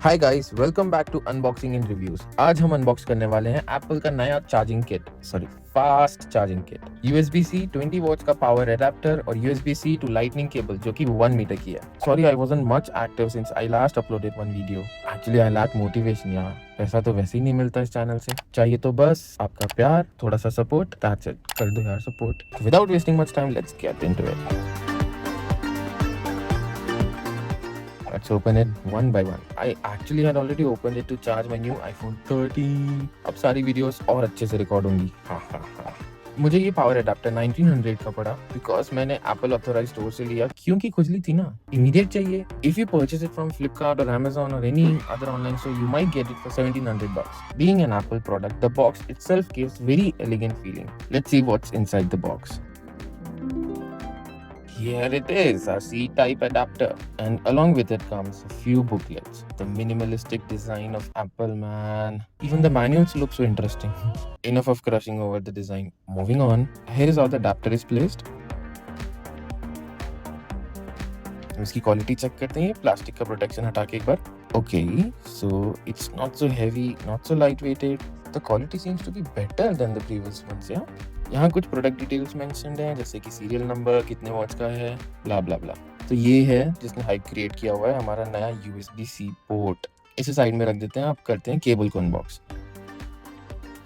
Hi guys, welcome back to unboxing in reviews. आज हम unbox करने वाले हैं एप्पल का नया charging kit, fast charging kit. USB-C 20 watts का पावर एडेप्टर और USB-C टू लाइटनिंग केबल जो कि 1 मीटर की है। Sorry I wasn't much active since I last uploaded one video. Actually I lack motivation यार। पैसा तो वैसे ही नहीं मिलता इस चैनल से, चाहिए तो बस आपका प्यार, थोड़ा सा सपोर्ट, दैट्स इट। कर दो यार support. Without wasting much time, let's get into it. Let's open it one by one. I actually had already opened it to charge my new iPhone 13. अब सारी वीडियोस और अच्छे से रिकॉर्ड होंगी। हाँ हाँ हाँ। मुझे ये पावर अडेप्टर 1900 का पड़ा बिकॉज मैंने एप्पल ऑथोराइज्ड स्टोर से लिया क्योंकि खुजली थी ना, इमीडिएट चाहिए। If you purchase it from Flipkart और Amazon or any other online store, you might get it for $1700. Being an Apple product, the box itself gives very elegant feeling. Let's see what's inside the box. Here it is, our C-type adapter, and along with it comes a few booklets. The minimalistic design of Apple, man. Even the manuals look so interesting. Enough of crushing over the design. Moving on, here is how the adapter is placed. इसकी quality check करते हैं, plastic का protection हटा के एक बार। Okay, so it's not so heavy, not so light weighted. The quality seems to be better than the previous ones. यहाँ कुछ प्रोडक्ट डिटेल्स मेंशन्ड हैं, जैसे कि सीरियल नंबर, कितने वॉट्स का है, ब्ला ब्ला ब्ला। तो ये है जिसने हाइप क्रिएट किया हुआ है, हमारा नया USB-C पोर्ट। इसे साइड में रख देते हैं, आप करते हैं केबल को अनबॉक्स।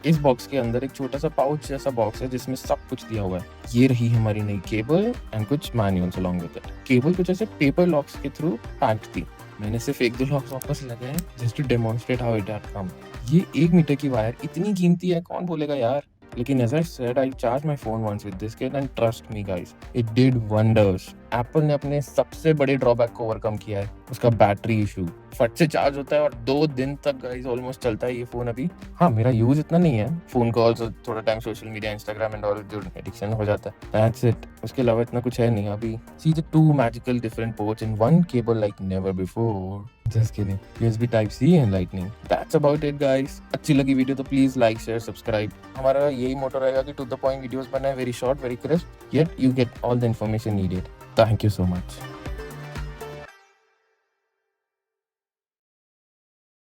इस बॉक्स के अंदर एक छोटा सा पाउच जैसा बॉक्स है जिसमें सब कुछ दिया हुआ है। ये रही हमारी नई केबल एंड कुछ manuals along with it. Cable कुछ ऐसे पेपर लॉक्स के थ्रू पैक्ड थी। मैंने सिर्फ एक दो लॉक्स वापस लगाए just to demonstrate how it had come. ये 1 मीटर की वायर इतनी कीमती है, कौन बोलेगा यार। लेकिन as I said, I charged my phone once with this kit and trust me guys, it did wonders. Apple ने अपने सबसे बड़े ड्रॉबैक को ओवरकम किया है, उसका बैटरी इशू। फट से चार्ज होता है और 2 दिन तक गाइस ऑलमोस्ट चलता है ये फोन अभी। हाँ, मेरा यूज इतना नहीं है, फोन कॉल्स और थोड़ा time social media, Instagram and all जो एडिक्शन हो जाता है, दैट्स इट। उसके अलावा इतना कुछ है नहीं अभी। See the 2 magical different ports in one cable like never before. Just kidding. USB Type C and Lightning. That's about it guys. अच्छी लगी वीडियो तो प्लीज लाइक, शेयर, सब्सक्राइब। हमारा यही मोटो रहेगा कि टू द पॉइंट वीडियोस बनाए, very short, very crisp, yet you get all the information needed. Thank you so much.